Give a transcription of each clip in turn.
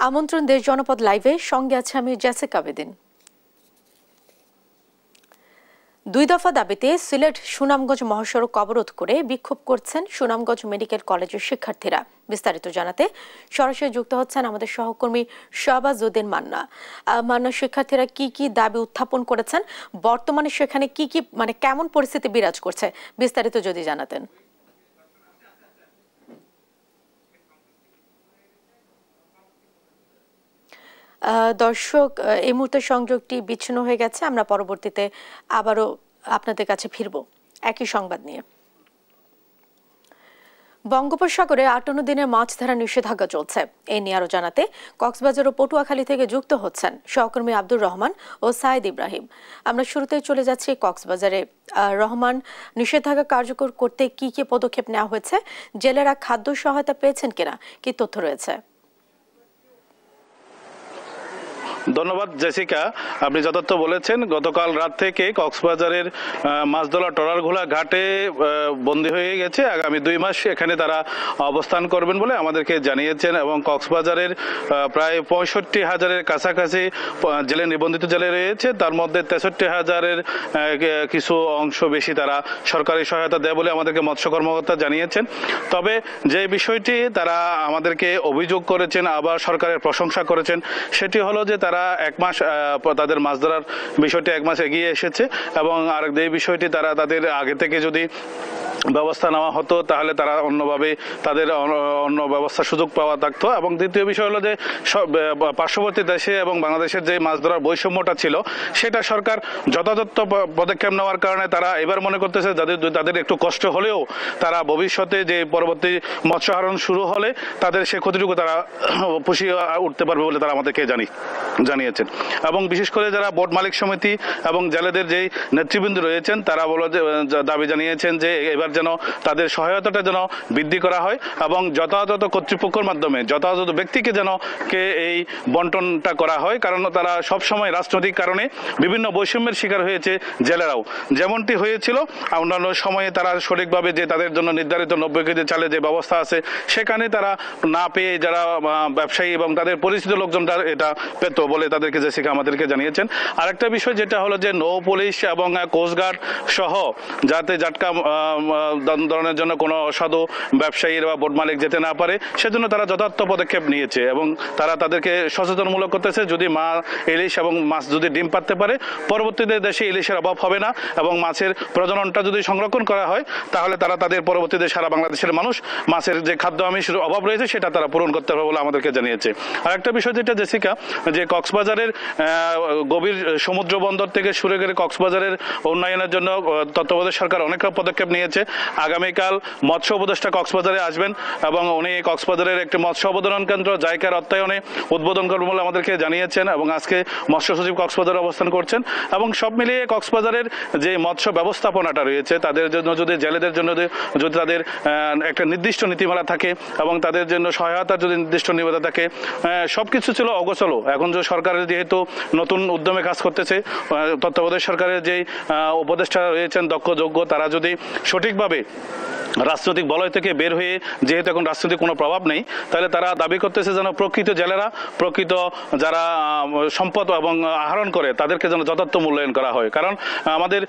আমন্ত্রণ দেশ জনপদ লাইভে, সঙ্গে আছে আমি জেসিকা বেদিন। 2 দফা দাবিতে সিলেট সুনামগঞ্জ মহাসড়ক অবরোধ করে বিক্ষোভ করছেন সুনামগঞ্জ মেডিকেল কলেজের শিক্ষার্থীরা। বিস্তারিত জানাতে সরাসরি যুক্ত হচ্ছেন আমাদের সহকর্মী শাহবাজউদ্দিন মান্না। মান্না, শিক্ষার্থীরা কি কি দাবি উত্থাপন করেছেন, বর্তমানে সেখানে কি কি কেমন পরিস্থিতি বিরাজ করছে, বিস্তারিত যদি জানাতেন। দর্শক, এই মুহূর্তে সংযোগটি বিচ্ছিন্ন হয়ে গেছে। আমরা পরবর্তীতে আবারও আপনাদের কাছে ফিরব একই সংবাদ নিয়ে। বঙ্গোপসাগরে 58 দিনের মাছ ধরা নিষেধাজ্ঞা চলছে। এই নিয়ে আরো জানাতে কক্সবাজার ও পটুয়াখালী থেকে যুক্ত হচ্ছেন সহকর্মী আব্দুর রহমান ও সাইদ ইব্রাহিম। আমরা শুরুতেই চলে যাচ্ছি কক্সবাজারে। রহমান, নিষেধাজ্ঞা কার্যকর করতে কি কি পদক্ষেপ নেওয়া হয়েছে, জেলেরা খাদ্য সহায়তা পেয়েছেন কিনা, কি তথ্য রয়েছে? ধন্যবাদ জেসিকা, আপনি যথার্থ বলেছেন। গতকাল রাত থেকে কক্সবাজারের মাছধরা ট্রলারগুলা ঘাটে বন্দী হয়ে গেছে। আগামী 2 মাস এখানে তারা অবস্থান করবেন বলে আমাদেরকে জানিয়েছেন এবং কক্সবাজারের প্রায় 65,000-এর কাছাকাছি জেলে নিবন্ধিত জেলে রয়েছে। তার মধ্যে 63,000-এর কিছু অংশ বেশি তারা সরকারি সহায়তা দেয় বলে আমাদেরকে মৎস্য কর্মকর্তা জানিয়েছেন। তবে যে বিষয়টি তারা আমাদেরকে অভিযোগ করেছেন, আবার সরকারের প্রশংসা করেছেন, সেটি হলো যে তারা 1 মাস তাদের মাছ ধরার বিষয়টি 1 মাস এগিয়ে এসেছে এবং আর এই বিষয়টি তারা তাদের আগে থেকে যদি ব্যবস্থা নেওয়া হতো তাহলে তারা অন্যভাবে তাদের অন্য ব্যবস্থার সুযোগ পাওয়া থাকতো। এবং দ্বিতীয় বিষয় হলো যে পার্শ্ববর্তী দেশে এবং বাংলাদেশের যে মাছ ধরার বৈষম্যটা ছিল সেটা সরকার যথাযথ পদক্ষেপ নেওয়ার কারণে তারা এবার মনে করতেছে তাদের একটু কষ্ট হলেও তারা ভবিষ্যতে যে পরবর্তী মৎস্য আহরণ শুরু হলে তাদের সে ক্ষতিটুকু তারা পুষিয়ে উঠতে পারবে বলে তারা আমাদেরকে জানিয়েছেন। এবং বিশেষ করে যারা বোর্ড মালিক সমিতি এবং জেলেদের যেই নেতৃবৃন্দ রয়েছেন তারা দাবি জানিয়েছেন যে এবার যেন তাদের সহায়তাটা যেন বৃদ্ধি করা হয় এবং যথাযথ কর্তৃপক্ষের মাধ্যমে যথাযথ ব্যক্তিকে যেন এই বন্টনটা করা হয়। কারণ তারা সবসময় রাজনৈতিক কারণে বিভিন্ন বৈষম্যের শিকার হয়েছে জেলেরাও, যেমনটি হয়েছিল অন্যান্য সময়ে তারা সঠিকভাবে যে তাদের জন্য নির্ধারিত 90 কেজি চালের যে ব্যবস্থা আছে সেখানে তারা না পেয়ে যারা ব্যবসায়ী এবং তাদের পরিচিত লোকজনরা এটা পেত বলে তাদেরকে জেসিকা আমাদেরকে জানিয়েছেন। আরেকটা বিষয় যেটা হলো যে নৌ পুলিশ এবং কোস্টগার্ড সহ যাতে জাটকা ধরনের জন্য কোনো অসাধু ব্যবসায়ীর বা বোট মালিক যেতে না পারে সেজন্য তারা যথার্থ পদক্ষেপ নিয়েছে এবং তারা তাদেরকে সচেতনমূলক করতেছে। যদি ইলিশ এবং মাছ যদি ডিম পারতে পারে পরবর্তীতে দেশে ইলিশের অভাব হবে না এবং মাছের প্রজননটা যদি সংরক্ষণ করা হয় তাহলে তারা তাদের পরবর্তীতে সারা বাংলাদেশের মানুষ মাছের যে খাদ্য আমিষের অভাব রয়েছে সেটা তারা পূরণ করতে হবে বলে আমাদেরকে জানিয়েছে। আর একটা বিষয় যেটা জেসিকা, যে কক্সবাজারের গভীর সমুদ্র বন্দর থেকে শুরু করে কক্সবাজারের উন্নয়নের জন্য তত্ত্বাবধায়ক সরকার অনেক পদক্ষেপ নিয়েছে। আগামীকাল মৎস্য উপদেষ্টা কক্সবাজারে আসবেন এবং উনি কক্সবাজারের একটি মৎস্য অবতরণ কেন্দ্র জাইকার অর্থায়নে উদ্বোধন করবেন বলে আমাদেরকে জানিয়েছেন এবং আজকে মৎস্য সচিব কক্সবাজারে অবস্থান করছেন। এবং সব মিলিয়ে কক্সবাজারের যে মৎস্য ব্যবস্থাপনাটা রয়েছে তাদের জন্য যদি জেলেদের জন্য যদি তাদের একটা নির্দিষ্ট নীতিমালা থাকে এবং তাদের জন্য সহায়তার যদি নির্দিষ্ট নীতিমালা থাকে, সবকিছু ছিল অগোছালো। এখন যে সরকারের যেহেতু নতুন উদ্যমে কাজ করতেছে, তত্ত্বাবধায়ক সরকারের যে উপদেষ্টা রয়েছেন দক্ষ যোগ্য, তারা যদি সঠিকভাবে রাজনৈতিক বলয় থেকে বের হয়ে, যেহেতু এখন রাজনৈতিক কোনো প্রভাব নেই, তাহলে তারা দাবি করতেছে যেন প্রকৃত জেলেরা, প্রকৃত যারা সম্পদ এবং আহরণ করে তাদেরকে যেন যথার্থ মূল্যায়ন করা হয়। কারণ আমাদের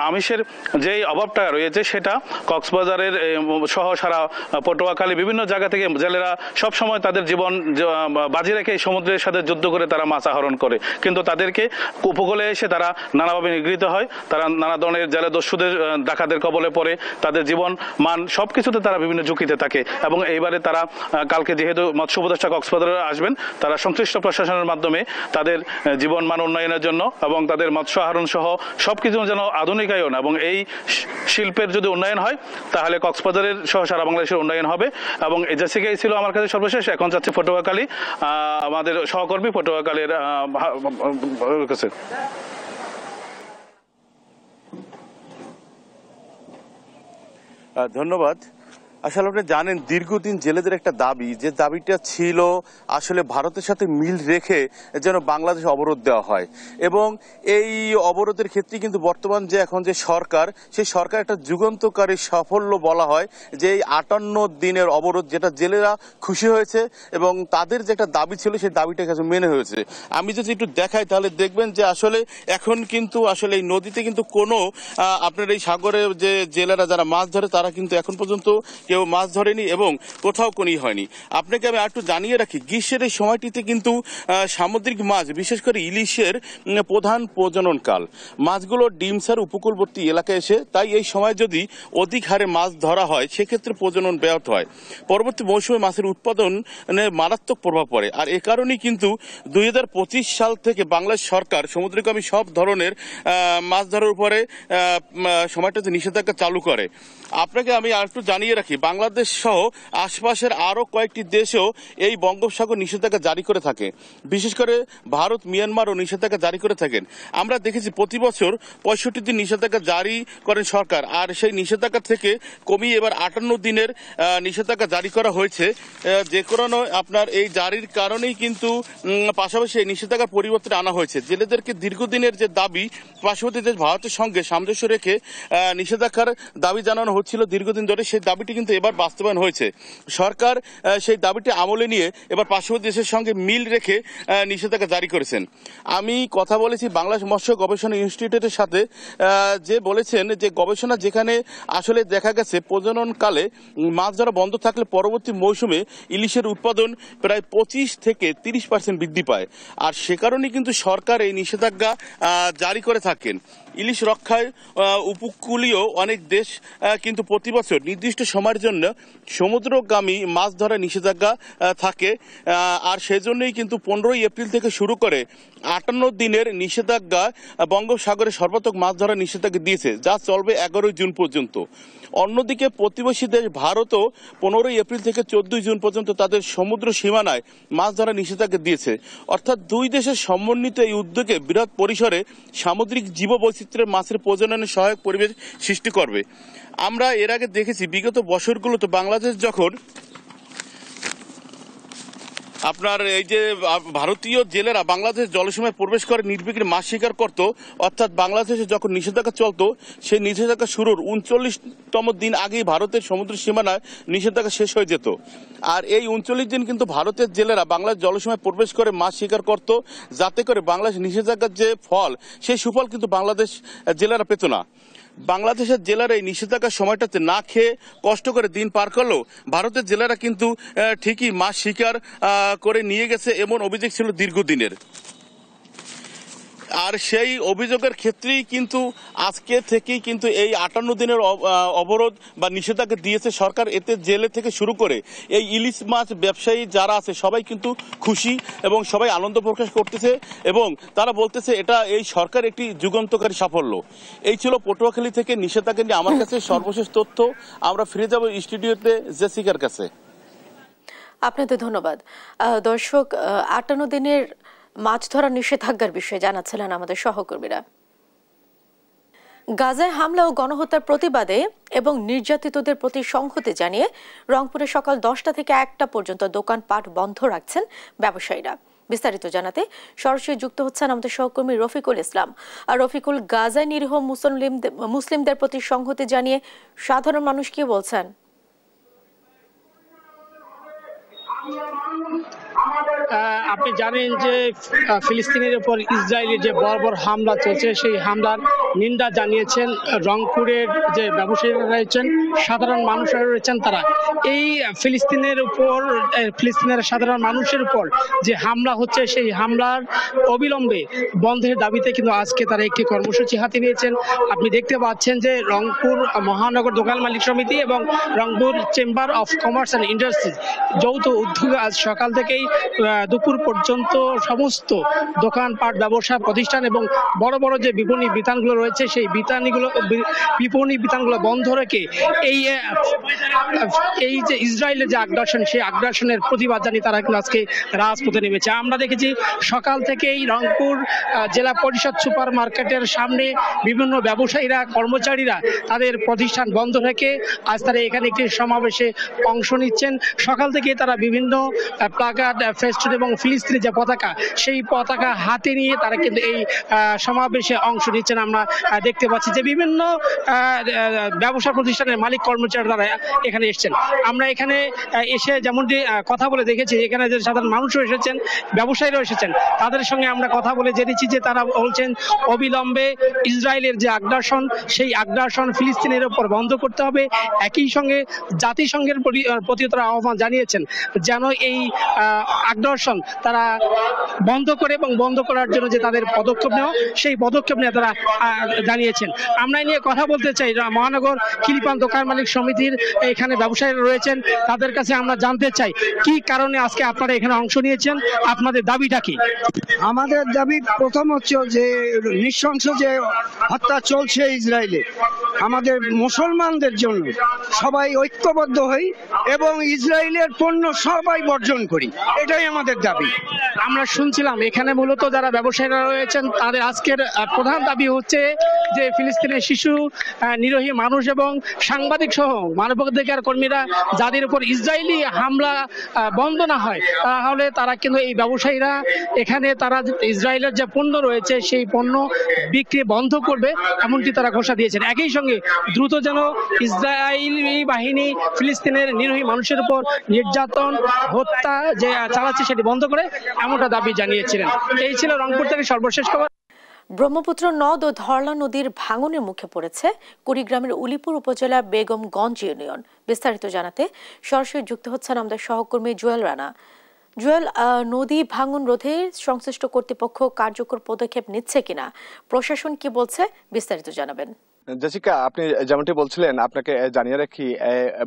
আমিষের যেই অভাবটা রয়েছে সেটা কক্সবাজারের সহ সারা পটুয়াখালী বিভিন্ন জায়গা থেকে জেলেরা সবসময় তাদের জীবন বাজি রেখে সমুদ্রের সাথে যুদ্ধ করে তারা মাছ আহরণ করে, কিন্তু তাদেরকে উপকূলে এসে তারা নানাভাবে নিগৃহীত হয়, তারা নানা ধরনের জেলে দস্যুদের ডাকাতের কবলে পড়ে, তাদের জীবন মান সবকিছুতে তারা বিভিন্ন ঝুঁকিতে থাকে। এবং এইবারে তারা কালকে যেহেতু মৎস্য উপদেষ্টা কক্সবাজারে আসবেন, তারা সংশ্লিষ্ট প্রশাসনের মাধ্যমে তাদের জীবন মান উন্নয়নের জন্য এবং তাদের মৎস্য আহরণ সহ সবকিছু যেন আধুনিকায়ন এবং এই শিল্পের যদি উন্নয়ন হয় তাহলে কক্সবাজারের সহ সারা বাংলাদেশের উন্নয়ন হবে। এবং জেসিকাই ছিল আমার কাছে সর্বশেষ। এখন যাচ্ছে পটুয়াখালী, আমাদের সহকর্মী পটুয়াখালীর কাছে। ধন্যবাদ। আসলে আপনি জানেন দীর্ঘদিন জেলেদের একটা দাবি, যে দাবিটা ছিল আসলে ভারতের সাথে মিল রেখে যেন বাংলাদেশ অবরোধ দেওয়া হয়, এবং এই অবরোধের ক্ষেত্রে কিন্তু বর্তমান যে এখন যে সরকার, সেই সরকার একটা যুগান্তকারী সাফল্য বলা হয়, যে এই 58 দিনের অবরোধ, যেটা জেলেরা খুশি হয়েছে এবং তাদের যে একটা দাবি ছিল সেই দাবিটা কাছে মেনে হয়েছে। আমি যদি একটু দেখাই তাহলে দেখবেন যে আসলে এখন কিন্তু আসলে এই নদীতে কিন্তু কোনো আপনার এই সাগরে যে জেলেরা যারা মাছ ধরে তারা কিন্তু এখন পর্যন্ত কেউ মাছ ধরেনি এবং কোথাও কোনই হয়নি। আপনাকে আমি একটু জানিয়ে রাখি, গ্রীষ্মের এই সময়টিতে কিন্তু সামুদ্রিক মাছ, বিশেষ করে ইলিশের প্রধান প্রজনন কাল। মাছগুলো ডিম ছাড় উপকূলবর্তী এলাকায় এসে, তাই এই সময় যদি অধিক হারে মাছ ধরা হয় সেক্ষেত্রে প্রজনন ব্যাহত হয়। পরবর্তী মৌসুমে মাছের উৎপাদনে মারাত্মক প্রভাব পড়ে। আর এ কারণেই কিন্তু 2025 সাল থেকে বাংলাদেশ সরকার সমুদ্রগামী সব ধরনের মাছ ধরার উপরে সময়টাতে নিষেধাজ্ঞা চালু করে। আপনাকে আমি আরেকটু জানিয়ে রাখি, বাংলাদেশ সহ আশপাশের আরও কয়েকটি দেশেও এই বঙ্গোপসাগর নিষেধাজ্ঞা জারি করে থাকে। বিশেষ করে ভারত, মিয়ানমারও নিষেধাজ্ঞা জারি করে থাকেন। আমরা দেখেছি প্রতি বছর 65 দিন নিষেধাজ্ঞা জারি করেন সরকার, আর সেই নিষেধাজ্ঞা থেকে কমিয়ে এবার 58 দিনের নিষেধাজ্ঞা জারি করা হয়েছে। যে কারণে আপনার এই জারির কারণেই কিন্তু পাশাপাশি এই নিষেধাজ্ঞার পরিবর্তন আনা হয়েছে। জেলেদেরকে দীর্ঘদিনের যে দাবি, পার্শ্ববর্তী দেশ ভারতের সঙ্গে সামঞ্জস্য রেখে নিষেধাজ্ঞার দাবি জানানো হচ্ছিল দীর্ঘদিন ধরে, সেই দাবিটি কিন্তু এবার বাস্তবায়ন হয়েছে। সরকার সেই দাবিটি আমলে নিয়ে এবার পার্শ্ববর্তী দেশের সঙ্গে মিল রেখে নিষেধাজ্ঞা জারি করেছেন। আমি কথা বলেছি বাংলাদেশ মৎস্য গবেষণা ইনস্টিটিউটের সাথে, যে বলেছেন যে গবেষণা যেখানে আসলে দেখা গেছে প্রজননকালে মাছ ধরা বন্ধ থাকলে পরবর্তী মৌসুমে ইলিশের উৎপাদন প্রায় 25 থেকে 30% বৃদ্ধি পায়। আর সে কারণেই কিন্তু সরকার এই নিষেধাজ্ঞা জারি করে থাকেন। ইলিশ রক্ষায় উপকূলীয় অনেক দেশ কিন্তু প্রতি বছর নির্দিষ্ট সময়ের জন্য সমুদ্রগামী মাছ ধরার নিষেধাজ্ঞা থাকে। আর সেজন্যই কিন্তু 15 এপ্রিল থেকে শুরু করে 58 দিনের নিষেধাজ্ঞা বঙ্গোপসাগরে সর্বাত্মক মাছ ধরার নিষেধাজ্ঞা দিয়েছে, যা চলবে 11 জুন পর্যন্ত। অন্যদিকে প্রতিবেশী দেশ ভারতও 15 এপ্রিল থেকে 14 জুন পর্যন্ত তাদের সমুদ্র সীমানায় মাছ ধরার নিষেধাজ্ঞা দিয়েছে। অর্থাৎ দুই দেশের সমন্বিত এই উদ্যোগে বৃহৎ পরিসরে সামুদ্রিক জীববৈচিত্র্যের মাছের প্রজননে সহায়ক পরিবেশ সৃষ্টি করবে। আমরা এর আগে দেখেছি বিগত বছরগুলোতে বাংলাদেশ যখন আপনার এই যে ভারতীয় জেলেরা বাংলাদেশ জলসীমায় প্রবেশ করে নির্বিঘ্নে মাছ শিকার করত, অর্থাৎ বাংলাদেশে যখন নিষেধাজ্ঞা চলতো সেই নিষেধাজ্ঞা শুরুর 39তম দিন আগেই ভারতের সমুদ্র সীমানায় নিষেধাজ্ঞা শেষ হয়ে যেত। আর এই 39 দিন কিন্তু ভারতের জেলেরা বাংলাদেশ জলসীমায় প্রবেশ করে মাছ শিকার করত, যাতে করে বাংলাদেশ নিষেধাজ্ঞার যে ফল, সেই সুফল কিন্তু বাংলাদেশ জেলেরা পেত না। বাংলাদেশের জেলারা এই নিষেধাজ্ঞার সময়টাতে না খেয়ে কষ্ট করে দিন পার করলেও ভারতের জেলারা কিন্তু ঠিকই মাছ শিকার করে নিয়ে গেছে, এমন অভিযোগ ছিল দীর্ঘদিনের। আর সেই অভিযোগের ক্ষেত্রেই কিন্তু আজকে থেকেই কিন্তু এই 58 দিনের অবরোধ বা নিষেধাজ্ঞা দিয়েছে সরকার। এতে জেলে থেকে শুরু করে এই ইলিশ মাছ ব্যবসায়ী যারা আছে সবাই কিন্তু খুশি এবং সবাই আনন্দ প্রকাশ করতেছে, এবং তারা বলতেছে এটা এই সরকার একটি যুগান্তকারী সাফল্য। এই ছিল পটুয়াখালী থেকে নিষেধাজ্ঞা নিয়ে আমার কাছে সর্বশেষ তথ্য। আমরা ফিরে যাব স্টুডিওতে জেসিকার কাছে। আপনাদের ধন্যবাদ। দর্শক, 58 দিনের মাছ ধরা নিষেধাজ্ঞার বিষয়ে জানাচ্ছিলেন আমাদের সহকর্মীরা। গাজায় হামলা ও গণহত্যার প্রতিবাদে এবং নির্যাতিতদের প্রতি সংহতি জানিয়ে রংপুরে সকাল 10টা থেকে 1টা পর্যন্ত দোকানপাট বন্ধ রাখছেন ব্যবসায়ীরা। বিস্তারিত জানাতে সরাসরি যুক্ত হচ্ছেন আমাদের সহকর্মী রফিকুল ইসলাম। আর রফিকুল, গাজায় নিরীহ মুসলিমদের প্রতি সংহতি জানিয়ে সাধারণ মানুষ কি বলছেন? আপনি জানেন যে ফিলিস্তিনের উপর ইসরায়েলের যে বর্বর হামলা চলছে, সেই হামলার নিন্দা জানিয়েছেন রংপুরের যে ব্যবসায়ীরা রয়েছেন, সাধারণ মানুষরা রয়েছেন। তারা এই ফিলিস্তিনের সাধারণ মানুষের উপর যে হামলা হচ্ছে, সেই হামলার অবিলম্বে বন্ধের দাবিতে কিন্তু আজকে তারা একটি কর্মসূচি হাতে নিয়েছেন। আপনি দেখতে পাচ্ছেন যে রংপুর মহানগর দোকান মালিক সমিতি এবং Rangpur chamber of commerce and industries যৌথ আজ সকাল থেকেই দুপুর পর্যন্ত সমস্ত দোকানপাট, ব্যবসা প্রতিষ্ঠান এবং বড় বড় যে বিপণী বিতানগুলো রয়েছে সেই বিপণী বিতানগুলো বন্ধ রেখে এই যে ইসরায়েলের যে আগ্রাসন, সেই আগ্রাসনের প্রতিবাদ জানিয়ে তারা কিন্তু আজকে রাজপথে নেমেছে। আমরা দেখেছি সকাল থেকেই রংপুর জেলা পরিষদ সুপার মার্কেটের সামনে বিভিন্ন ব্যবসায়ীরা, কর্মচারীরা তাদের প্রতিষ্ঠান বন্ধ রেখে আজ তারা এখানে একটি সমাবেশে অংশ নিচ্ছেন। সকাল থেকে তারা বিভিন্ন প্লাকার্ড, ফেস্টুন এবং ফিলিস্তিনি যে পতাকা, সেই পতাকা হাতে নিয়ে তারা কিন্তু এই সমাবেশে অংশ নিচ্ছেন। আমরা দেখতে পাচ্ছি যে বিভিন্ন ব্যবসা প্রতিষ্ঠানের মালিক কর্মচারীরা তারা এখানে এসেছেন। আমরা এখানে এসে যেমনটি কথা বলে দেখেছি, এখানে যে সাধারণ মানুষও এসেছেন, ব্যবসায়ীরাও এসেছেন, তাদের সঙ্গে আমরা কথা বলে জেনেছি যে তারা বলছেন অবিলম্বে ইসরায়েলের যে আগ্রাসন, সেই আগ্রাসন ফিলিস্তিনের উপর বন্ধ করতে হবে। একই সঙ্গে জাতিসংঘের প্রতি তারা আহ্বান জানিয়েছেন যেন এই আগ্রাসন তারা বন্ধ করে এবং বন্ধ করার জন্য যে তাদের পদক্ষেপ নেওয়া, সেই পদক্ষেপ নিয়ে তারা জানিয়েছেন। আমরা এই নিয়ে কথা বলতে চাই মহানগর খিলিপান দোকান মালিক সমিতির এখানে ব্যবসায়ীরা রয়েছেন, তাদের কাছে আমরা জানতে চাই কি কারণে আজকে আপনারা এখানে অংশ নিয়েছেন, আপনাদের দাবিটা কি? আমাদের দাবি প্রথম হচ্ছে যে নৃশংস যে হত্যা চলছে ইসরায়েলে, আমাদের মুসলমানদের জন্য সবাই ঐক্যবদ্ধ হই এবং ইসরায়েলের পণ্য সবাই বর্জন করি, এটাই আমাদের দাবি। আমরা শুনছিলাম এখানে মূলত যারা ব্যবসায়ীরা রয়েছেন তাদের আজকের প্রধান দাবি হচ্ছে যে ফিলিস্তিনের শিশু, নিরীহ মানুষ এবং সাংবাদিক সহ মানবাধিকার কর্মীরা যাদের উপর ইসরায়েলি হামলা বন্ধ না হয় তাহলে তারা কিন্তু এই ব্যবসায়ীরা এখানে তারা ইসরায়েলের যে পণ্য রয়েছে সেই পণ্য বিক্রি বন্ধ করবে, এমনকি তারা ঘোষণা দিয়েছেন। একই সঙ্গে দ্রুত যেন ইসরায়েলি বাহিনী ফিলিস্তিনের নিরীহ মানুষের উপর নির্যাতন, হত্যা যে চালাচ্ছে সেটি বন্ধ করে, এমনটা দাবি জানিয়েছিলেন। এই ছিল রংপুর থেকে সর্বশেষ খবর। ব্রহ্মপুত্র নদ ও ধরলা নদীর ভাঙনের মুখে পড়েছে কুড়িগ্রামের উলিপুর উপজেলার বেগমগঞ্জ ইউনিয়ন। বিস্তারিত জানাতে সরাসরি যুক্ত হচ্ছেন আমাদের সহকর্মী জুয়েল রানা। জুয়েল, নদী ভাঙন রোধে সংশ্লিষ্ট কর্তৃপক্ষ কার্যকর পদক্ষেপ নিচ্ছে কিনা, প্রশাসন কি বলছে, বিস্তারিত জানাবেন। জেসিকা, আপনি যেমনটি বলছিলেন, আপনাকে জানিয়ে রাখি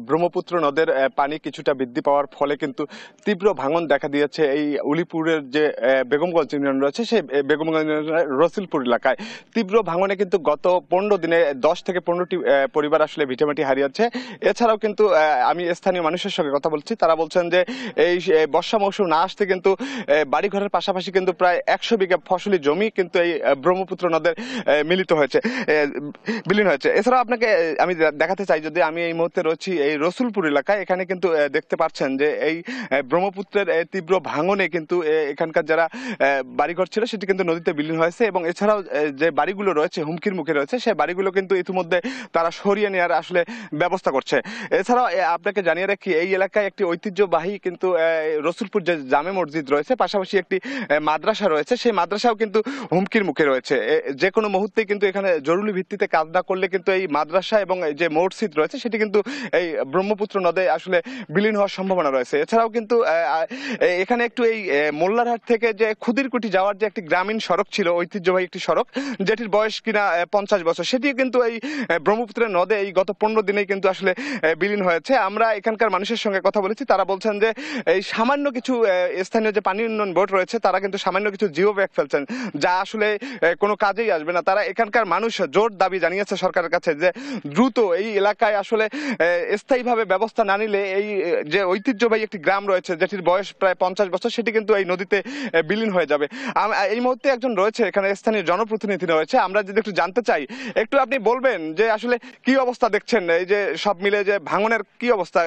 ব্রহ্মপুত্র নদের পানি কিছুটা বৃদ্ধি পাওয়ার ফলে কিন্তু তীব্র ভাঙন দেখা দিয়েছে এই উলিপুরের যে বেগমগঞ্জ ইউনিয়ন রয়েছে সেই বেগমগঞ্জ রসুলপুর এলাকায়। তীব্র ভাঙনে কিন্তু গত 15 দিনে 10 থেকে 15টি পরিবার আসলে ভিটামাটি হারিয়েছে। এছাড়াও কিন্তু আমি স্থানীয় মানুষের সঙ্গে কথা বলছি, তারা বলছেন যে এই বর্ষা মৌসুম না আসতে কিন্তু বাড়িঘরের পাশাপাশি কিন্তু প্রায় 100 বিঘা ফসলি জমি কিন্তু এই ব্রহ্মপুত্র নদের মিলিত হয়েছে, বিলীন হয়েছে। এছাড়াও আপনাকে আমি দেখাতে চাই, যদি আমি এই মুহূর্তে রয়েছি এই রসুলপুর এলাকায়, এখানে কিন্তু দেখতে পাচ্ছেন যে এই ব্রহ্মপুত্রের তীব্র ভাঙনে কিন্তু এখানকার যারা বাড়িঘর ছিল সেটি কিন্তু নদীতে বিলীন হয়েছে এবং এছাড়াও যে বাড়িগুলো রয়েছে হুমকির মুখে রয়েছে সেই বাড়িগুলো কিন্তু ইতিমধ্যে তারা সরিয়ে নেওয়ার আসলে ব্যবস্থা করছে। এছাড়াও আপনাকে জানিয়ে রাখি এই এলাকায় একটি ঐতিহ্যবাহী কিন্তু রসুলপুর যে জামে মসজিদ রয়েছে, পাশাপাশি একটি মাদ্রাসা রয়েছে, সেই মাদ্রাসাও কিন্তু হুমকির মুখে রয়েছে। যে কোনো মুহূর্তে কিন্তু এখানে জরুরি ভিত্তিতে কাজ না করলে কিন্তু এই মাদ্রাসা এবং যে মসজিদ রয়েছে সেটি কিন্তু এই ব্রহ্মপুত্র নদে আসলে বিলীন হওয়ার সম্ভাবনা রয়েছে। এছাড়াও কিন্তু এখানে একটু এই মোল্লারহাট থেকে যে খুদিরকুটি যাওয়ার যে একটি গ্রামীণ সড়ক ছিল, ঐতিহ্যবাহী একটি সড়ক যেটির বয়স কিনা 50 বছর, সেটি কিন্তু এই ব্রহ্মপুত্রের নদে এই গত 15 দিনেই কিন্তু আসলে বিলীন হয়েছে। আমরা এখানকার মানুষের সঙ্গে কথা বলেছি, তারা বলছেন যে এই সামান্য কিছু স্থানীয় যে পানি উন্নয়ন বোর্ড রয়েছে তারা কিন্তু সামান্য কিছু জিও ব্যাগ ফেলছেন, যা আসলে কোনো কাজেই আসবে না। তারা এখানকার মানুষ জোর দাবি জানিয়েছে সরকারের কাছে যে দ্রুত এই এলাকায় আসলে স্থায়ীভাবে ব্যবস্থা না নিলে এই যে ঐতিহ্যবাহী একটি গ্রাম রয়েছে যেটির বয়স প্রায় 50 বছর সেটি কিন্তু এই নদীতে বিলীন হয়ে যাবে। এই মুহূর্তে একজন রয়েছে এখানে, স্থানীয় জনপ্রতিনিধি রয়েছে, আমরা যদি একটু জানতে চাই, একটু আপনি বলবেন যে আসলে কি অবস্থা দেখছেন, এই যে সব মিলে যে ভাঙনের কি অবস্থা,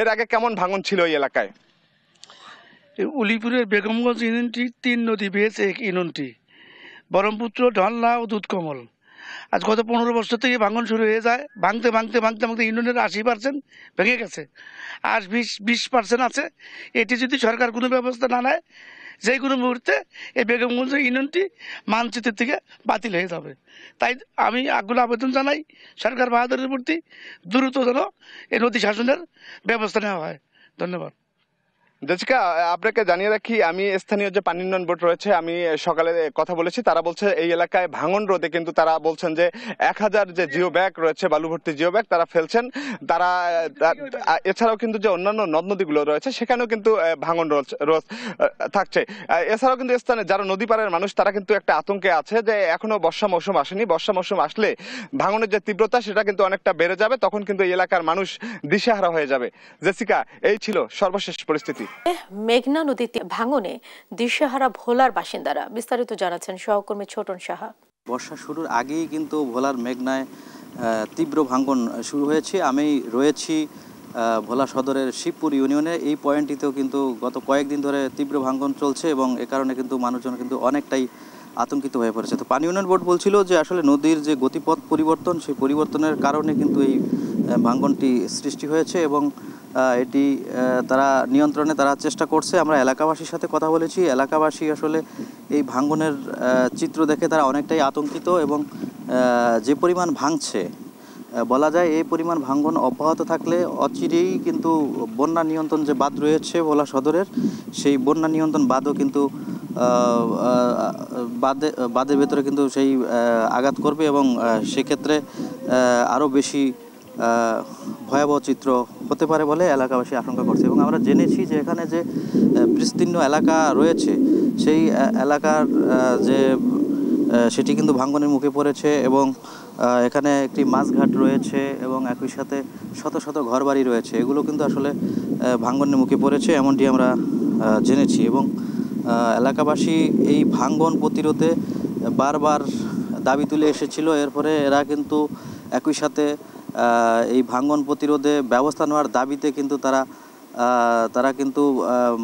এর আগে কেমন ভাঙন ছিল এই এলাকায়? উলিপুরের বেগমগঞ্জ ইউনিয়নটি 3 নদী বেয়েছে এক ইউনিয়নটি, ব্রহ্মপুত্র, ঢলনা ও দুধকমল। আজ গত 15 বছর থেকে ভাঙন শুরু হয়ে যায়, ভাঙতে ভাঙতে ভাঙতে ভাঙতে ইউনিয়নের 80% ভেঙে গেছে, আর 20% আছে। এটি যদি সরকার কোনো ব্যবস্থা না নেয়, যে কোনো মুহূর্তে এই বেগমগঞ্জ ইউনিয়নটি মানচিত্র থেকে বাতিল হয়ে যাবে। তাই আমি আগ্রহ আবেদন জানাই সরকার বাহাদুরের প্রতি, দ্রুত যেন এই নদী শাসনের ব্যবস্থা নেওয়া হয়। ধন্যবাদ। জেসিকা, আপনাকে জানিয়ে রাখি, আমি স্থানীয় যে পানি উন্নয়ন বোর্ড রয়েছে, আমি সকালে কথা বলেছি, তারা বলছে এই এলাকায় ভাঙন রোধে কিন্তু তারা বলছেন যে 1000 যে জিও ব্যাগ রয়েছে, বালু ভর্তি জিও ব্যাগ তারা ফেলছেন। তারা এছাড়াও কিন্তু যে অন্যান্য নদ নদীগুলো রয়েছে সেখানেও কিন্তু ভাঙন রোধ থাকছে। এছাড়াও কিন্তু স্থানে যারা নদী পাড়ের মানুষ তারা কিন্তু একটা আতঙ্কে আছে যে এখনো বর্ষা মৌসুম আসেনি, বর্ষা মৌসুম আসলে ভাঙনের যে তীব্রতা সেটা কিন্তু অনেকটা বেড়ে যাবে, তখন কিন্তু এই এলাকার মানুষ দিশেহারা হয়ে যাবে। জেসিকা, এই ছিল সর্বশেষ পরিস্থিতি। মেঘনা নদীতে ভাঙনে দিশেহারা ভোলার বাসিন্দারা, বিস্তারিত জানাচ্ছেন সহকর্মী ছোটন সাহা। বর্ষা শুরুর আগেই কিন্তু ভোলার মেঘনায় তীব্র ভাঙন শুরু হয়েছে। আমি রয়েছি ভোলা সদরের শিবপুর ইউনিয়নে। এই পয়েন্টটিতেও কিন্তু গত কয়েকদিন ধরে তীব্র ভাঙন চলছে এবং এ কারণে কিন্তু মানুষজন কিন্তু অনেকটাই আতঙ্কিত হয়ে পড়েছে। তো পানি উন্নয়ন বোর্ড বলছিল যে আসলে নদীর যে গতিপথ পরিবর্তন, সেই পরিবর্তনের কারণে কিন্তু এই ভাঙনটি সৃষ্টি হয়েছে এবং এটি তারা নিয়ন্ত্রণে তারা চেষ্টা করছে। আমরা এলাকাবাসীর সাথে কথা বলেছি। এলাকাবাসী আসলে এই ভাঙনের চিত্র দেখে তারা অনেকটাই আতঙ্কিত এবং যে পরিমাণ ভাঙছে, বলা যায় এই পরিমাণ ভাঙন অব্যাহত থাকলে অচিরেই কিন্তু বন্যা নিয়ন্ত্রণ যে বাঁধ রয়েছে ভোলা সদরের, সেই বন্যা নিয়ন্ত্রণ বাঁধও কিন্তু বাঁধের ভেতরে কিন্তু সেই আঘাত করবে এবং সেক্ষেত্রে আরও বেশি ভয়াবহ চিত্র হতে পারে বলে এলাকাবাসী আশঙ্কা করছে। এবং আমরা জেনেছি যে এখানে যে বিস্তীর্ণ এলাকা রয়েছে সেই এলাকার যে সেটি কিন্তু ভাঙনের মুখে পড়েছে এবং এখানে একটি মাছঘাট রয়েছে এবং একই সাথে শত শত ঘরবাড়ি রয়েছে, এগুলো কিন্তু আসলে ভাঙনের মুখে পড়েছে এমনটি আমরা জেনেছি। এবং এলাকাবাসী এই ভাঙন প্রতিরোধে বারবার দাবি তুলে এসেছিল। এরপরে এরা কিন্তু একই সাথে এই ভাঙন প্রতিরোধে ব্যবস্থা নেওয়ার দাবিতে কিন্তু তারা কিন্তু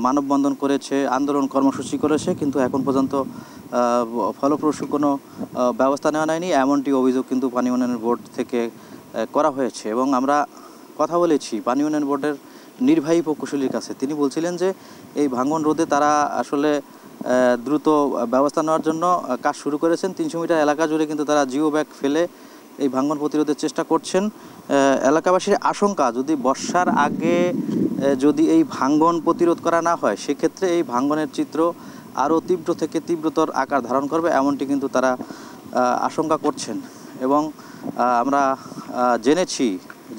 মানববন্ধন করেছে, আন্দোলন কর্মসূচি করেছে, কিন্তু এখন পর্যন্ত ফলপ্রসূ কোনো ব্যবস্থা নেওয়া হয়নি, এমনটি অভিযোগ কিন্তু পানি উন্নয়ন বোর্ড থেকে করা হয়েছে। এবং আমরা কথা বলেছি পানি উন্নয়ন বোর্ডের নির্বাহী প্রকৌশলীর কাছে। তিনি বলছিলেন যে এই ভাঙন রোধে তারা আসলে দ্রুত ব্যবস্থা নেওয়ার জন্য কাজ শুরু করেছেন। 300 মিটার এলাকা জুড়ে কিন্তু তারা জিও ব্যাগ ফেলে এই ভাঙন প্রতিরোধের চেষ্টা করছেন। এলাকাবাসীর আশঙ্কা, যদি বর্ষার আগে যদি এই ভাঙন প্রতিরোধ করা না হয় সেক্ষেত্রে এই ভাঙনের চিত্র আরও তীব্র থেকে তীব্রতর আকার ধারণ করবে, এমনটি কিন্তু তারা আশঙ্কা করছেন। এবং আমরা জেনেছি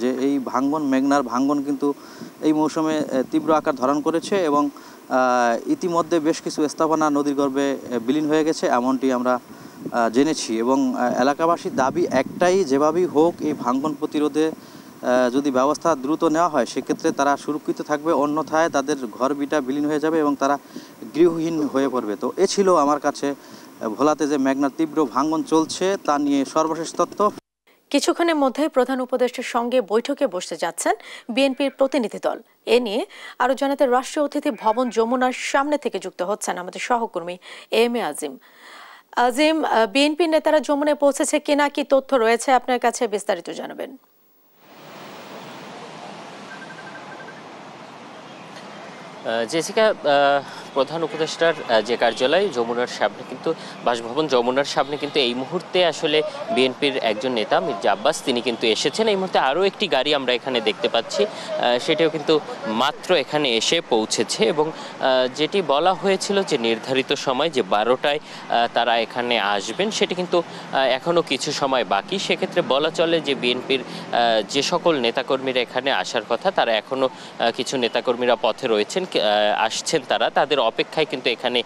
যে এই মেঘনার ভাঙন কিন্তু এই মৌসুমে তীব্র আকার ধারণ করেছে এবং ইতিমধ্যে বেশ কিছু স্থাপনা নদীর গর্ভে বিলীন হয়ে গেছে, এমনটি আমরা জেনেছি। এবং এলাকাবাসীর দাবি একটাই, যেভাবেই হোক এই ভাঙন প্রতিরোধে যদি ব্যবস্থা দ্রুত নেওয়া হয় সেক্ষেত্রে তারা সুরক্ষিত থাকবে, অন্যথায় তাদের ঘর বিটা বিলীন হয়ে যাবে এবং তারা গৃহহীন হয়ে পড়বে। তো এ ছিল আমার কাছে ভোলাতে যে মেঘনার তীব্র ভাঙন চলছে তা নিয়ে সর্বশেষ তথ্য। কিছুক্ষণের মধ্যে প্রধান উপদেষ্টার সঙ্গে বৈঠকে বসতে যাচ্ছেন বিএনপির প্রতিনিধি দল। এ নিয়ে আরো জানাতে রাষ্ট্রীয় অতিথি ভবন যমুনার সামনে থেকে যুক্ত হচ্ছেন আমাদের সহকর্মী M A Azim. Azim, BNP নেতারা যমুনায় পৌঁছেছে কিনা, কি তথ্য রয়েছে আপনার কাছে, বিস্তারিত জানাবেন। জেসিকা, প্রধান উপদেষ্টার যে কার্যালয় যমুনার সামনে কিন্তু বাসভবন যমুনার সামনে কিন্তু এই মুহূর্তে আসলে বিএনপির একজন নেতা মির্জা আব্বাস তিনি কিন্তু এসেছেন। এই মুহূর্তে আরও একটি গাড়ি আমরা এখানে দেখতে পাচ্ছি, সেটাও কিন্তু মাত্র এখানে এসে পৌঁছেছে এবং যেটি বলা হয়েছিল যে নির্ধারিত সময় যে 12টায় তারা এখানে আসবেন সেটি কিন্তু এখনও কিছু সময় বাকি। সেক্ষেত্রে বলা চলে যে বিএনপির যে সকল নেতাকর্মীরা এখানে আসার কথা তারা এখনও কিছু নেতাকর্মীরা পথে রয়েছেন, আসছেন, তাদের অপেক্ষায় কিন্তু এখানে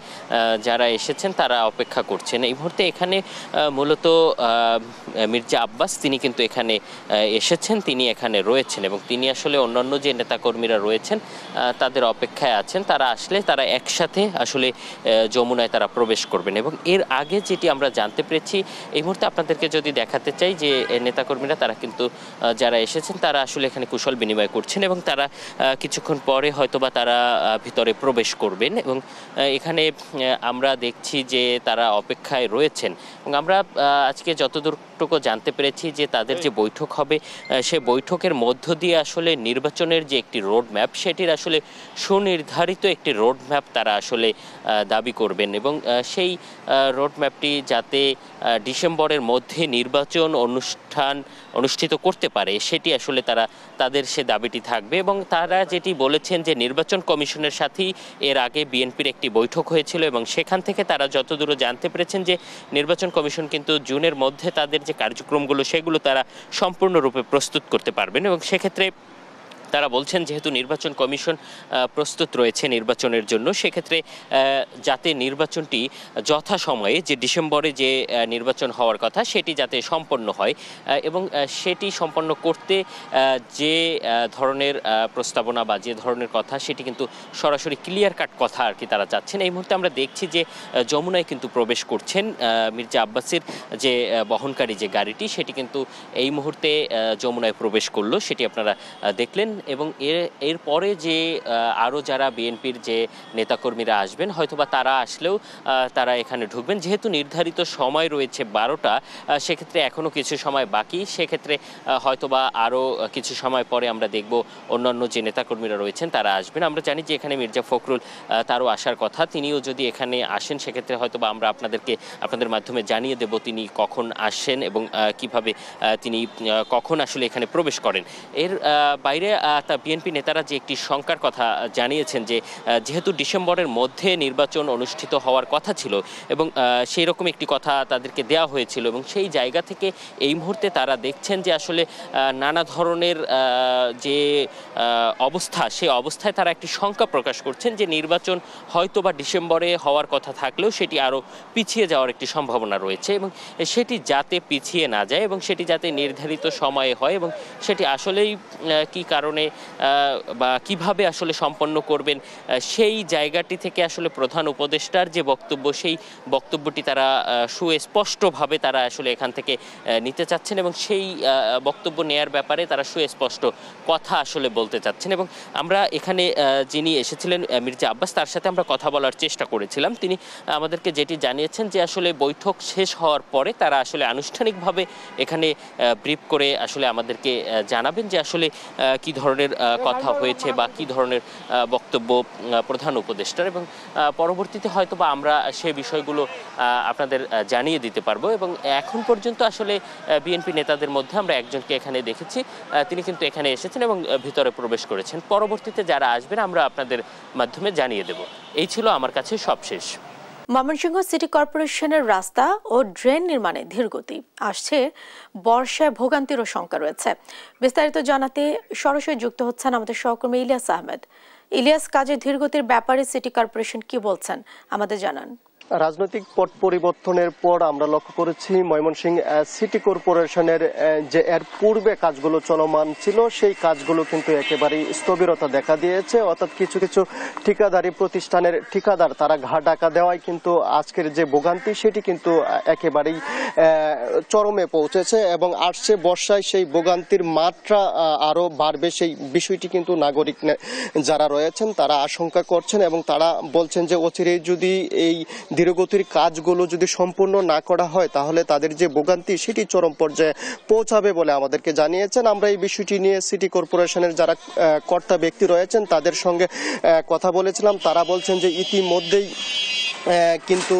যারা এসেছেন তারা অপেক্ষা করছেন। এই মুহূর্তে এখানে মূলত মির্জা আব্বাস তিনি কিন্তু এখানে এসেছেন, তিনি এখানে রয়েছেন এবং তিনি আসলে অন্যান্য যে নেতাকর্মীরা রয়েছেন তাদের অপেক্ষায় আছেন। তারা আসলে তারা একসাথে আসলে যমুনায় তারা প্রবেশ করবেন। এবং এর আগে যেটি আমরা জানতে পেরেছি, এই মুহূর্তে আপনাদেরকে যদি দেখাতে চাই যে নেতাকর্মীরা তারা কিন্তু যারা এসেছেন তারা আসলে এখানে কুশল বিনিময় করছেন এবং তারা কিছুক্ষণ পরে হয়তোবা তারা ভিতরে প্রবেশ করবেন এবং এখানে আমরা দেখছি যে তারা অপেক্ষায় রয়েছেন। এবং আমরা আজকে যতদূর যতটুকু জানতে পেরেছি যে তাদের যে বৈঠক হবে সে বৈঠকের মধ্য দিয়ে আসলে নির্বাচনের যে একটি রোড ম্যাপ সেটির আসলে সুনির্ধারিত একটি রোড ম্যাপ তারা আসলে দাবি করবেন এবং সেই রোড ম্যাপটি যাতে ডিসেম্বরের মধ্যে নির্বাচন অনুষ্ঠিত করতে পারে সেটি আসলে তাদের সে দাবিটি থাকবে এবং তারা যেটি বলেছেন যে নির্বাচন কমিশনের সাথেই এর আগে বিএনপির একটি বৈঠক হয়েছিল এবং সেখান থেকে তারা যতদূর জানতে পেরেছেন যে নির্বাচন কমিশন কিন্তু জুনের মধ্যে তাদের যে কার্যক্রমগুলো সেগুলো তারা সম্পূর্ণরূপে প্রস্তুত করতে পারবেন এবং সেক্ষেত্রে তারা বলছেন যেহেতু নির্বাচন কমিশন প্রস্তুত রয়েছে নির্বাচনের জন্য সেক্ষেত্রে যাতে নির্বাচনটি যথাসময়ে যে ডিসেম্বরে যে নির্বাচন হওয়ার কথা সেটি যাতে সম্পন্ন হয় এবং সেটি সম্পন্ন করতে যে ধরনের প্রস্তাবনা বা যে ধরনের কথা সেটি কিন্তু সরাসরি ক্লিয়ার কাট কথা আর কি তারা চাচ্ছেন। এই মুহূর্তে আমরা দেখছি যে যমুনায় কিন্তু প্রবেশ করছেন মির্জা আব্বাসের যে বহনকারী যে গাড়িটি সেটি কিন্তু এই মুহূর্তে যমুনায় প্রবেশ করলো সেটি আপনারা দেখলেন এবং এরপরে যে আরও যারা বিএনপির যে নেতাকর্মীরা আসবেন হয়তোবা তারা আসলেও তারা এখানে ঢুকবেন। যেহেতু নির্ধারিত সময় রয়েছে 12টা সেক্ষেত্রে এখনও কিছু সময় বাকি, সেক্ষেত্রে হয়তোবা আরও কিছু সময় পরে আমরা দেখব অন্যান্য যে নেতাকর্মীরা রয়েছেন তারা আসবেন। আমরা জানি যে এখানে মির্জা ফখরুল তারও আসার কথা, তিনিও যদি এখানে আসেন সেক্ষেত্রে হয়তোবা আমরা আপনাদের মাধ্যমে জানিয়ে দেব তিনি কখন আসেন এবং কিভাবে তিনি কখন আসলে এখানে প্রবেশ করেন। এর বাইরে বিএনপি নেতারা যে একটি শঙ্কার কথা জানিয়েছেন যে যেহেতু ডিসেম্বরের মধ্যে নির্বাচন অনুষ্ঠিত হওয়ার কথা ছিল এবং সেই রকম একটি কথা তাদেরকে দেওয়া হয়েছিল এবং সেই জায়গা থেকে এই মুহূর্তে তারা দেখছেন যে আসলে নানা ধরনের যে অবস্থা সেই অবস্থায় তারা একটি শঙ্কা প্রকাশ করছেন যে নির্বাচন হয়তো বা ডিসেম্বরে হওয়ার কথা থাকলেও সেটি আরও পিছিয়ে যাওয়ার একটি সম্ভাবনা রয়েছে এবং সেটি যাতে পিছিয়ে না যায় এবং সেটি যাতে নির্ধারিত সময়ে হয় এবং সেটি আসলেই কি কারণে বা কিভাবে আসলে সম্পন্ন করবেন সেই জায়গাটি থেকে আসলে প্রধান উপদেষ্টার যে বক্তব্য সেই বক্তব্যটি তারা সুস্পষ্টভাবে তারা আসলে এখান থেকে নিতে চাচ্ছেন এবং সেই বক্তব্য নেয়ার ব্যাপারে তারা সুস্পষ্ট কথা আসলে বলতে চাচ্ছেন। এবং আমরা এখানে যিনি এসেছিলেন মির্জা আব্বাস তার সাথে আমরা কথা বলার চেষ্টা করেছিলাম, তিনি আমাদেরকে যেটি জানিয়েছেন যে আসলে বৈঠক শেষ হওয়ার পরে তারা আসলে আনুষ্ঠানিকভাবে এখানে ব্রিফ করে আসলে আমাদেরকে জানাবেন যে আসলে কি ধরনের কথা হয়েছে বা কি ধরনের বক্তব্য প্রধান উপদেষ্টার এবং পরবর্তীতে হয়তো বা আমরা সে বিষয়গুলো আপনাদের জানিয়ে দিতে পারবো। এবং এখন পর্যন্ত আসলে বিএনপি নেতাদের মধ্যে আমরা একজনকে এখানে দেখেছি, তিনি কিন্তু এখানে এসেছেন এবং ভিতরে প্রবেশ করেছেন। পরবর্তীতে যারা আসবেন আমরা আপনাদের মাধ্যমে জানিয়ে দেব। এই ছিল আমার কাছে সবশেষ। ময়মনসিংহ সিটি কর্পোরেশনের রাস্তা ও ড্রেন নির্মাণে ধীরগতি আসছে, বর্ষায় ভোগান্তিরও শঙ্কা রয়েছে। বিস্তারিত জানাতে সরাসরি যুক্ত হচ্ছেন আমাদের সহকর্মী ইলিয়াস আহমেদ। ইলিয়াস, কাজের ধীরগতির ব্যাপারে সিটি কর্পোরেশন কি বলছেন আমাদের জানান। রাজনৈতিক পট পরিবর্তনের পর আমরা লক্ষ্য করেছি ময়মনসিংহ সিটি কর্পোরেশনের যে এর পূর্বে কাজগুলো চলমান ছিল সেই কাজগুলো কিন্তু একেবারেই স্থবিরতা দেখা দিয়েছে। অর্থাৎ কিছু কিছু ঠিকাদারি প্রতিষ্ঠানের ঠিকাদার তারা ঘা ডাকা দেওয়ায় কিন্তু আজকের যে ভোগান্তি সেটি কিন্তু একেবারেই চরমে পৌঁছেছে এবং আসছে বর্ষায় সেই ভোগান্তির মাত্রা আরো বাড়বে, সেই বিষয়টি কিন্তু নাগরিক যারা রয়েছেন তারা আশঙ্কা করছেন এবং তারা বলছেন যে অচিরেই যদি এই ধীরগতির কাজগুলো যদি সম্পূর্ণ না করা হয় তাহলে তাদের যে ভোগান্তি সেটি চরম পর্যায়ে পৌঁছাবে বলে আমাদেরকে জানিয়েছেন। আমরা এই বিষয়টি নিয়ে সিটি কর্পোরেশনের যারা কর্তা ব্যক্তি রয়েছেন তাদের সঙ্গে কথা বলেছিলাম। তারা বলছেন যে ইতিমধ্যেই কিন্তু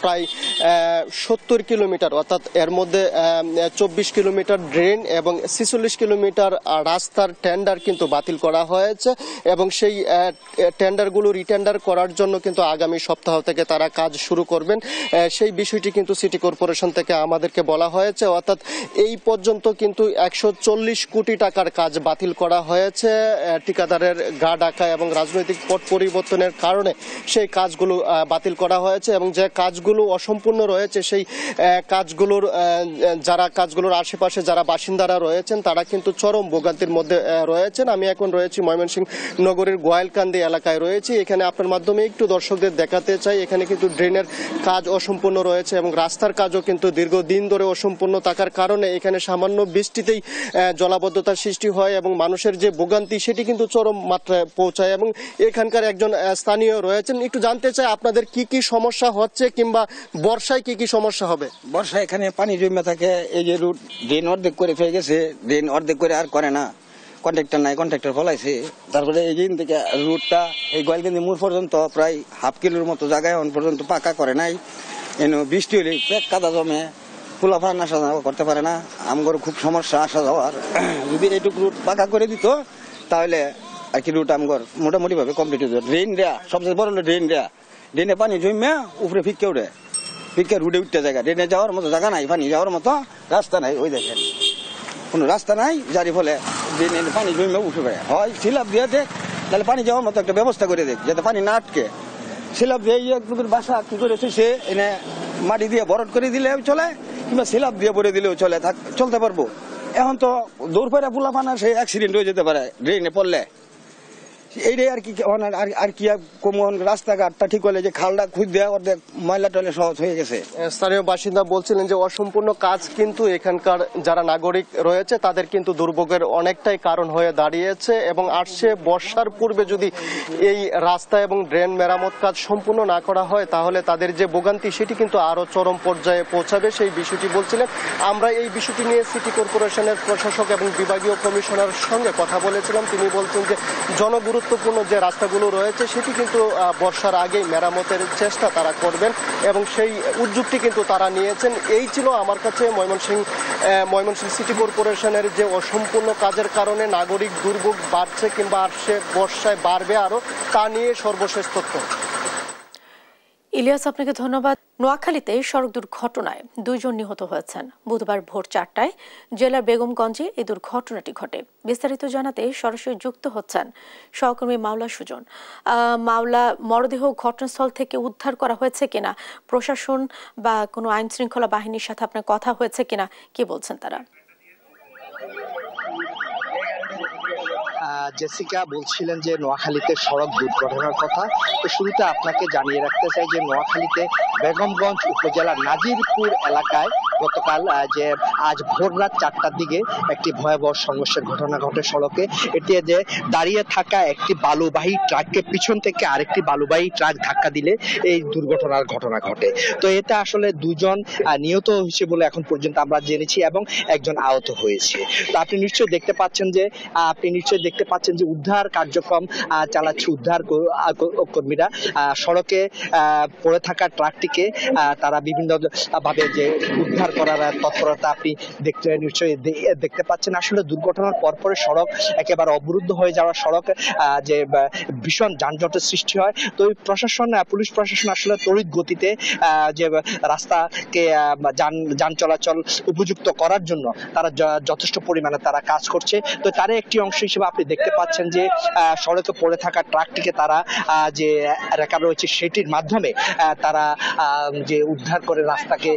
প্রায় 70 কিলোমিটার অর্থাৎ এর মধ্যে 24 কিলোমিটার ড্রেন এবং 46 কিলোমিটার রাস্তার টেন্ডার কিন্তু বাতিল করা হয়েছে এবং সেই টেন্ডারগুলো রিটেন্ডার করার জন্য কিন্তু আগামী সপ্তাহ থেকে তারা কাজ শুরু করবেন। সেই বিষয়টি কিন্তু সিটি কর্পোরেশন থেকে আমাদেরকে বলা হয়েছে। অর্থাৎ এই পর্যন্ত কিন্তু 140 কোটি টাকার কাজ বাতিল করা হয়েছে ঠিকাদারের গা ডাকা এবং রাজনৈতিক পট পরিবর্তনের কারণে সেই কাজগুলো বাতিল করা হয়েছে এবং যে কাজগুলো অসম্পূর্ণ রয়েছে সেই কাজগুলোর আশেপাশে যারা বাসিন্দারা রয়েছেন তারা কিন্তু চরম ভোগান্তির মধ্যে রয়েছেন। আমি এখন রয়েছি ময়মনসিংহ নগরীর গোয়ালকান্দি এলাকায় রয়েছি। এখানে আপনার মাধ্যমে একটু দর্শকদের দেখাতে চাই, এখানে কিন্তু ড্রেনের কাজ অসম্পূর্ণ রয়েছে এবং রাস্তার কাজও কিন্তু দীর্ঘদিন ধরে অসম্পূর্ণ থাকার কারণে এখানে সামান্য বৃষ্টিতেই জলাবদ্ধতার সৃষ্টি হয় এবং মানুষের যে ভোগান্তি সেটি কিন্তু চরম মাত্রায় পৌঁছায়। এবং এখানকার একজন স্থানীয় রয়েছেন, একটু জানতে চাই আপনাদের কি কি কি সমস্যা হচ্ছে কিংবা বর্ষায় কি কি সমস্যা হবে? বর্ষায় এখানে পানি জমে থাকে, এই যে রুট ড্রেন অর্ধেক করে ফেলে গেছে, ড্রেন অর্ধেক করে আর করে না, কন্ট্রাক্টর নাই, কন্ট্রাক্টর ফলাইছে। তারপরে এই দিন থেকে রুটটা এই গোয়ালকান্দি মোড় পর্যন্ত প্রায় হাফ কিলোর মতো জায়গায় এখন পর্যন্ত পাকা করে নাই। এনে বৃষ্টি হলে পেক কাদা জমে, ফুলাফান আসা যাওয়া করতে পারে না, আমগর খুব সমস্যা আসা যাওয়ার। যদি এইটুকু রুট পাকা করে দিত তাহলে আর কি রুট আমগর মোটামুটি ভাবে কমপ্লিট হতো। ড্রেন দেয়া সবচেয়ে বড় হলো ড্রেন দেয়া, ড্রেনে পানি জমে উপরে ফিক্কে উঠে, ফিক্কে রুটে উঠতে জায়গা, ড্রেনে যাওয়ার মতো জায়গা নাই, পানি যাওয়ার মতো রাস্তা নাই। ওই দেখেন কোনো রাস্তা নাই, যার ফলে ড্রেনে পানি জমে উঠবে। হয় সিলাপ দিয়ে দেখ, তাহলে পানি যাওয়ার মতো একটা ব্যবস্থা করে দেখ যাতে পানি না আটকে। সিলাপ দিয়ে বাসা কি করেছে সে এনে মাটি দিয়ে ভরট করে দিলে চলে, কিংবা সিলাপ দিয়ে ভরে দিলেও চলে, চলতে পারবো। এখন তো দৌড় পড়ে পোলা পানা সে অ্যাক্সিডেন্ট হয়ে যেতে পারে ড্রেনে পড়লে। এইটাই আর কি, আর কি কমন রাস্তাঘাটটা ঠিক হলে যে খালটা খুঁজ দেওয়া অর্ধেক ময়লা টয়লা সহজ হয়ে গেছে। স্থানীয় বাসিন্দা বলছিলেন যে অসম্পূর্ণ কাজ কিন্তু এখানকার যারা নাগরিক রয়েছে তাদের কিন্তু দুর্ভোগের অনেকটাই কারণ হয়ে দাঁড়িয়েছে, এবং আসছে বর্ষার পূর্বে যদি এই রাস্তা এবং ড্রেন মেরামত কাজ সম্পূর্ণ না করা হয় তাহলে তাদের যে ভোগান্তি সেটি কিন্তু আরো চরম পর্যায়ে পৌঁছাবে, সেই বিষয়টি বলছিলেন। আমরা এই বিষয়টি নিয়ে সিটি কর্পোরেশনের প্রশাসক এবং বিভাগীয় কমিশনারের সঙ্গে কথা বলেছিলাম। তিনি বলছেন যে জনগুরুত্বপূর্ণ যে রাস্তাগুলো রয়েছে সেটি কিন্তু বর্ষার আগেই মেরামতের চেষ্টা তারা করবেন, এবং সেই উদ্যোগটি কিন্তু তারা নিয়েছেন। এই ছিল আমার কাছে ময়মনসিংহ সিটি কর্পোরেশনের যে অসম্পূর্ণ কাজের কারণে নাগরিক দুর্ভোগ বাড়ছে কিংবা আসছে বর্ষায় বাড়বে আরো, তা নিয়ে সর্বশেষ তথ্য। ইলিয়াস, আপনাকে ধন্যবাদ। নোয়াখালীতে সড়ক দুর্ঘটনায় 2 জন নিহত হয়েছেন। বুধবার ভোর 4টায় জেলার বেগমগঞ্জে এই দুর্ঘটনাটি ঘটে। বিস্তারিত জানাতে সরাসরি যুক্ত হচ্ছেন সহকর্মী মাওলা সুজন। মাওলা, মরদেহ ঘটনাস্থল থেকে উদ্ধার করা হয়েছে কিনা, প্রশাসন বা কোনো আইন শৃঙ্খলা বাহিনীর সাথে আপনার কথা হয়েছে কিনা, কি বলছেন তারা? জেসিকা বলছিলেন যে নোয়াখালীতে সড়ক দুর্ঘটনার কথা। তো শুরুতে আপনাকে জানিয়ে রাখতে চাই যে নোয়াখালীতে বেগমগঞ্জ উপজেলার নাজিরপুর এলাকায় গতকাল আজ ভোর রাত 4টার দিকে একটি ভয়াবহ সংঘর্ষের ঘটনা ঘটে সড়কে। এটি যে দাঁড়িয়ে থাকা একটি বালুবাহী ট্রাককে পিছন থেকে আরেকটি বালুবাহী ট্রাক ধাক্কা দিলে এই দুর্ঘটনার ঘটনা ঘটে। তো এতে আসলে 2 জন নিহত হয়েছে বলে এখন পর্যন্ত আমরা জেনেছি, এবং 1 জন আহত হয়েছে। তো আপনি নিশ্চয়ই দেখতে পাচ্ছেন যে উদ্ধার কার্যক্রম চালাচ্ছে উদ্ধার কর্মীরা। সড়কে পড়ে থাকা ট্রাকটিকে তারা বিভিন্ন ভাবে যে উদ্ধার করার তৎপরতা আপনি নিশ্চয়ই দেখতে পাচ্ছেন। আসলে দুর্ঘটনার পরপরে সড়ক একেবারে অবরুদ্ধ হয়ে যাওয়া, সড়ক যে ভীষণ যানজটের সৃষ্টি হয়। তো পুলিশ প্রশাসন আসলে তড়িৎ গতিতে যে রাস্তাকে যান চলাচল উপযুক্ত করার জন্য তারা যথেষ্ট পরিমাণে তারা কাজ করছে। তো তার একটি অংশ হিসেবে আপনি দেখতে পাচ্ছেন যে সড়কে পড়ে থাকা ট্রাকটিকে তারা যে রেখা রয়েছে সেটির মাধ্যমে তারা যে উদ্ধার করে রাস্তাকে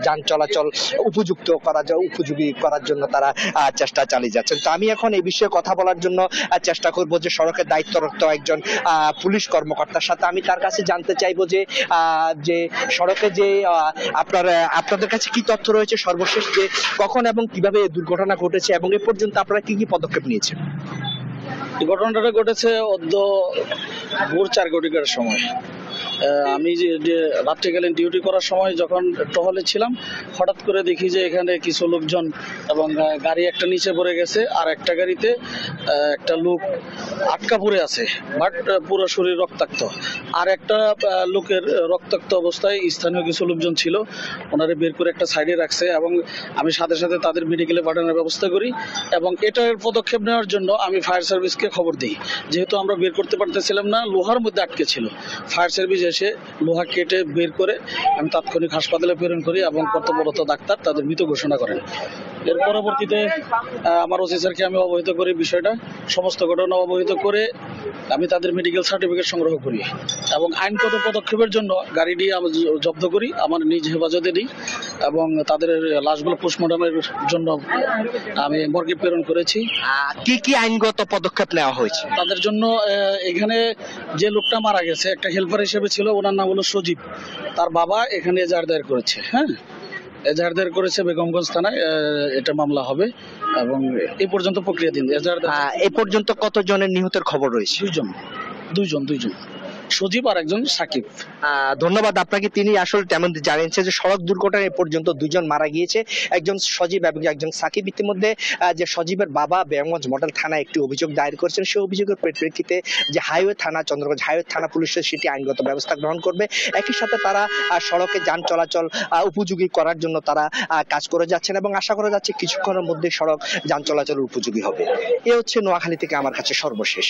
যান চলাচল উপযোগী করার জন্য তারা চেষ্টা চালিয়ে যাচ্ছেন। তো আমি এখন এই বিষয়ে কথা বলার জন্য চেষ্টা করব যে সড়কের দায়িত্বরত একজন পুলিশ কর্মকর্তার সাথে। আমি তার কাছে জানতে চাইবো যে সড়কে যে আপনাদের কাছে কি তথ্য রয়েছে সর্বশেষ, যে কখন এবং কিভাবে দুর্ঘটনা ঘটেছে এবং এ পর্যন্ত আপনারা কি কি পদক্ষেপ নিয়েছেন? ঘটনাটা ঘটেছে ভোর 4 ঘটিকার সময়। আমি যে রাত্রিকালীন ডিউটি করার সময় যখন টহলে ছিলাম, হঠাৎ করে দেখি যে এখানে কিছু লোকজন এবং গাড়ি একটা নিচে পড়ে গেছে, আর একটা গাড়িতে একটা লোক আটকা পড়ে আছে, বাট পুরো শরীর রক্তাক্ত। আর একটা লোকের রক্তাক্ত অবস্থায় স্থানীয় কিছু লোকজন ছিল, ওনারে বের করে একটা সাইডে রাখছে, এবং আমি সাথে সাথে তাদের মেডিকেলে পাঠানোর ব্যবস্থা করি। এবং এটার পদক্ষেপ নেওয়ার জন্য আমি ফায়ার সার্ভিসকে খবর দিই, যেহেতু আমরা বের করতে পারতেছিলাম না, লোহার মধ্যে আটকে ছিল। ফায়ার সার্ভিস এসে লোহা কেটে বের করে আমি তাৎক্ষণিক হাসপাতালে প্রেরণ করি এবং কর্তব্যরত ডাক্তার তাদের মৃত ঘোষণা করেন। এর পরবর্তীতে আমার ওসি স্যারকে আমি অবহিত করি বিষয়টা, সমস্ত ঘটনা অবহিত করে আমি তাদের মেডিকেল সার্টিফিকেট সংগ্রহ করি এবং আইনগত পদক্ষেপের জন্য গাড়িটি আমি জব্দ করি, আমার নিজ হেফাজতে দিই, এবং তাদের লাশগুলো পোস্টমর্টমের জন্য আমি মর্গে প্রেরণ করেছি। কি কি আইনগত পদক্ষেপ নেওয়া হয়েছে তাদের জন্য? এখানে যে লোকটা মারা গেছে একটা হেল্পার হিসেবে ছিল, ওনার নাম হলো সজীব, তার বাবা এখানে এজাহার দায়ের করেছে। হ্যাঁ, এজাহার দায়ের করেছে বেগমগঞ্জ থানায়, এটা মামলা হবে এবং এই পর্যন্ত প্রক্রিয়াধীন। এই পর্যন্ত কতজনের নিহতের খবর রয়েছে? 2 জন। সজীব আর একজন সাকিব। ধন্যবাদ আপনাকে। তিনি আসলে তেমন জানিয়েছে যে সড়ক দুর্ঘটনায় পর্যন্ত দুজন মারা গিয়েছে, একজন সজীব এবং একজন সাকিব। ইতিমধ্যে যে সজীবের বাবা বেগমগঞ্জ মডেল থানায় একটি অভিযোগ দায়ের করেছেন, সেই অভিযোগের পরিপ্রেক্ষিতে যে হাইওয়ে থানা, চন্দ্রগঞ্জ হাইওয়ে থানা পুলিশের সেটি আইনগত ব্যবস্থা গ্রহণ করবে। একই সাথে তারা সড়কে যান চলাচল উপযোগী করার জন্য তারা কাজ করে যাচ্ছেন এবং আশা করা যাচ্ছে কিছুক্ষণের মধ্যে সড়ক যান চলাচলের উপযোগী হবে। এ হচ্ছে নোয়াখালী থেকে আমার কাছে সর্বশেষ।